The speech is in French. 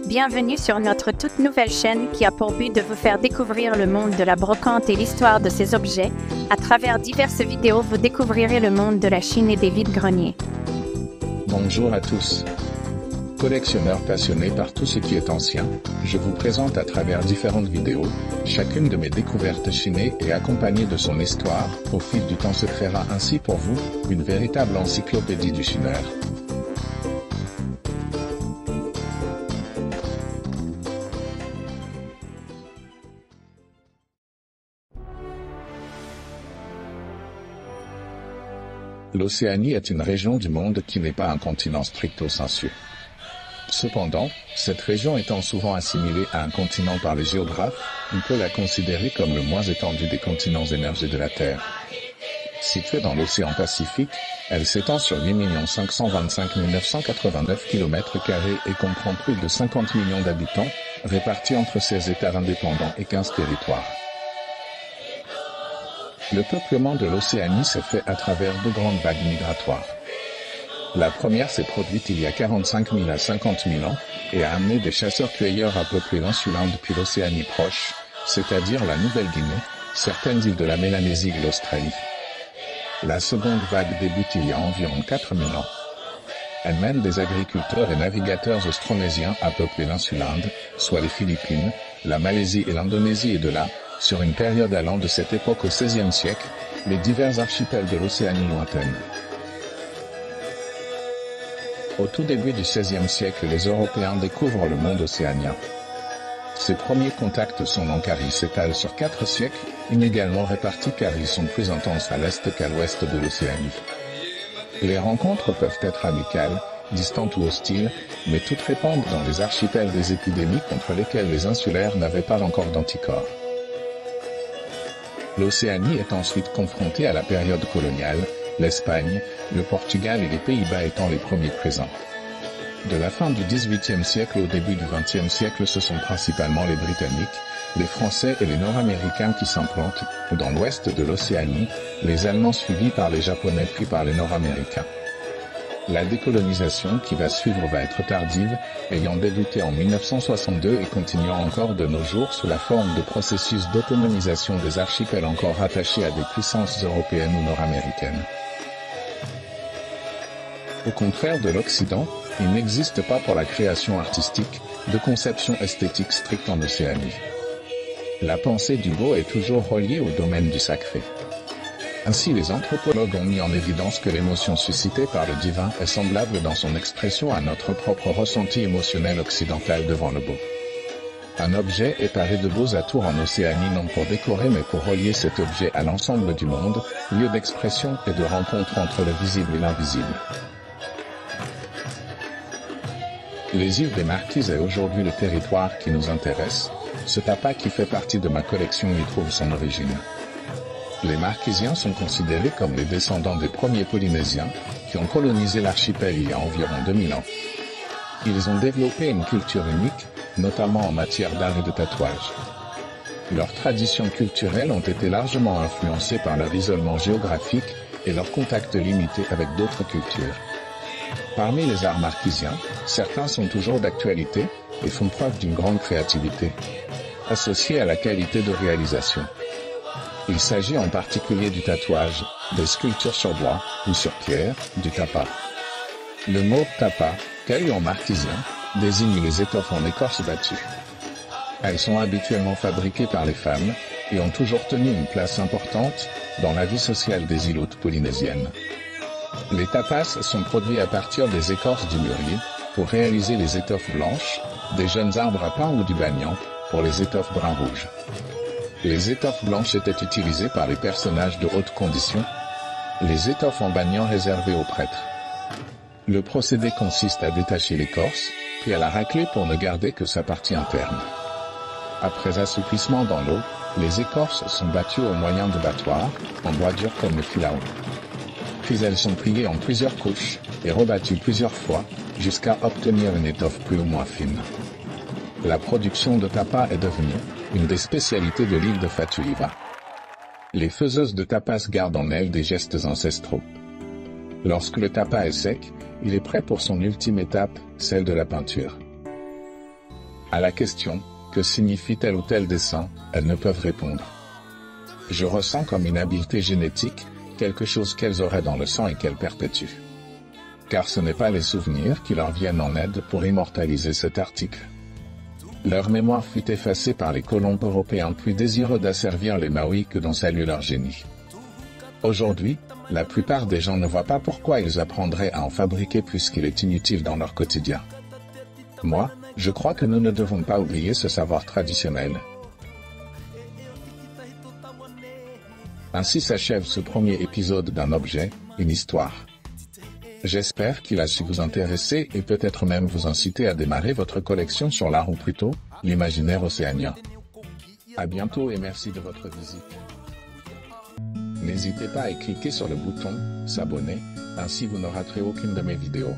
Bienvenue sur notre toute nouvelle chaîne qui a pour but de vous faire découvrir le monde de la brocante et l'histoire de ces objets. À travers diverses vidéos, vous découvrirez le monde de la Chine et des vides-greniers. Bonjour à tous. Collectionneurs passionnés par tout ce qui est ancien, je vous présente à travers différentes vidéos, chacune de mes découvertes chinées et accompagnée de son histoire. Au fil du temps se créera ainsi pour vous, une véritable encyclopédie du chineur. L'Océanie est une région du monde qui n'est pas un continent stricto sensu. Cependant, cette région étant souvent assimilée à un continent par les géographes, on peut la considérer comme le moins étendu des continents émergés de la Terre. Située dans l'océan Pacifique, elle s'étend sur 8 525 989 km² et comprend plus de 50 millions d'habitants, répartis entre 16 États indépendants et 15 territoires. Le peuplement de l'Océanie s'est fait à travers deux grandes vagues migratoires. La première s'est produite il y a 45 000 à 50 000 ans et a amené des chasseurs-cueilleurs à peupler l'insulinde puis l'Océanie proche, c'est-à-dire la Nouvelle-Guinée, certaines îles de la Mélanésie et l'Australie. La seconde vague débute il y a environ 4 000 ans. Elle mène des agriculteurs et navigateurs austronésiens à peupler l'insulinde, soit les Philippines, la Malaisie et l'Indonésie et de là, sur une période allant de cette époque au XVIe siècle, les divers archipels de l'Océanie lointaine. Au tout début du XVIe siècle, les Européens découvrent le monde océanien. Ces premiers contacts sont longs car ils s'étalent sur 4 siècles, inégalement répartis car ils sont plus intenses à l'est qu'à l'ouest de l'Océanie. Les rencontres peuvent être amicales, distantes ou hostiles, mais toutes répandent dans les archipels des épidémies contre lesquelles les insulaires n'avaient pas encore d'anticorps. L'Océanie est ensuite confrontée à la période coloniale, l'Espagne, le Portugal et les Pays-Bas étant les premiers présents. De la fin du XVIIIe siècle au début du XXe siècle, ce sont principalement les Britanniques, les Français et les Nord-Américains qui s'implantent, dans l'ouest de l'Océanie, les Allemands suivis par les Japonais puis par les Nord-Américains. La décolonisation qui va suivre va être tardive, ayant débuté en 1962 et continuant encore de nos jours sous la forme de processus d'autonomisation des archipels encore rattachés à des puissances européennes ou nord-américaines. Au contraire de l'Occident, il n'existe pas pour la création artistique, de conception esthétique stricte en Océanie. La pensée du beau est toujours reliée au domaine du sacré. Ainsi, les anthropologues ont mis en évidence que l'émotion suscitée par le divin est semblable dans son expression à notre propre ressenti émotionnel occidental devant le beau. Un objet est paré de beaux atours en Océanie non pour décorer mais pour relier cet objet à l'ensemble du monde, lieu d'expression et de rencontre entre le visible et l'invisible. Les îles des Marquises est aujourd'hui le territoire qui nous intéresse. Ce tapa qui fait partie de ma collection y trouve son origine. Les Marquisiens sont considérés comme les descendants des premiers Polynésiens, qui ont colonisé l'archipel il y a environ 2000 ans. Ils ont développé une culture unique, notamment en matière d'art et de tatouage. Leurs traditions culturelles ont été largement influencées par leur isolement géographique et leur contact limité avec d'autres cultures. Parmi les arts marquisiens, certains sont toujours d'actualité et font preuve d'une grande créativité, associée à la qualité de réalisation. Il s'agit en particulier du tatouage, des sculptures sur bois ou sur pierre, du tapa. Le mot tapa, kayu en marquisien, désigne les étoffes en écorce battue. Elles sont habituellement fabriquées par les femmes et ont toujours tenu une place importante dans la vie sociale des îlots polynésiennes. Les tapas sont produits à partir des écorces du mûrier pour réaliser les étoffes blanches, des jeunes arbres à pain ou du banyan pour les étoffes brun-rouge. Les étoffes blanches étaient utilisées par les personnages de haute condition, les étoffes en banyan réservées aux prêtres. Le procédé consiste à détacher l'écorce, puis à la racler pour ne garder que sa partie interne. Après assouplissement dans l'eau, les écorces sont battues au moyen de battoirs, en bois dur comme le filao. Puis elles sont pliées en plusieurs couches, et rebattues plusieurs fois, jusqu'à obtenir une étoffe plus ou moins fine. La production de tapa est devenue une des spécialités de l'île de Fatuiva. Les faiseuses de tapas gardent en elles des gestes ancestraux. Lorsque le tapa est sec, il est prêt pour son ultime étape, celle de la peinture. À la question « Que signifie tel ou tel dessin ?», elles ne peuvent répondre. Je ressens comme une habileté génétique, quelque chose qu'elles auraient dans le sang et qu'elles perpétuent. Car ce n'est pas les souvenirs qui leur viennent en aide pour immortaliser cet article. Leur mémoire fut effacée par les colons européens plus désireux d'asservir les Maoris que d'en saluer leur génie. Aujourd'hui, la plupart des gens ne voient pas pourquoi ils apprendraient à en fabriquer puisqu'il est inutile dans leur quotidien. Moi, je crois que nous ne devons pas oublier ce savoir traditionnel. Ainsi s'achève ce premier épisode d'un objet, une histoire. J'espère qu'il a su vous intéresser et peut-être même vous inciter à démarrer votre collection sur l'art ou plutôt, l'imaginaire océanien. À bientôt et merci de votre visite. N'hésitez pas à cliquer sur le bouton « S'abonner », ainsi vous ne raterez aucune de mes vidéos.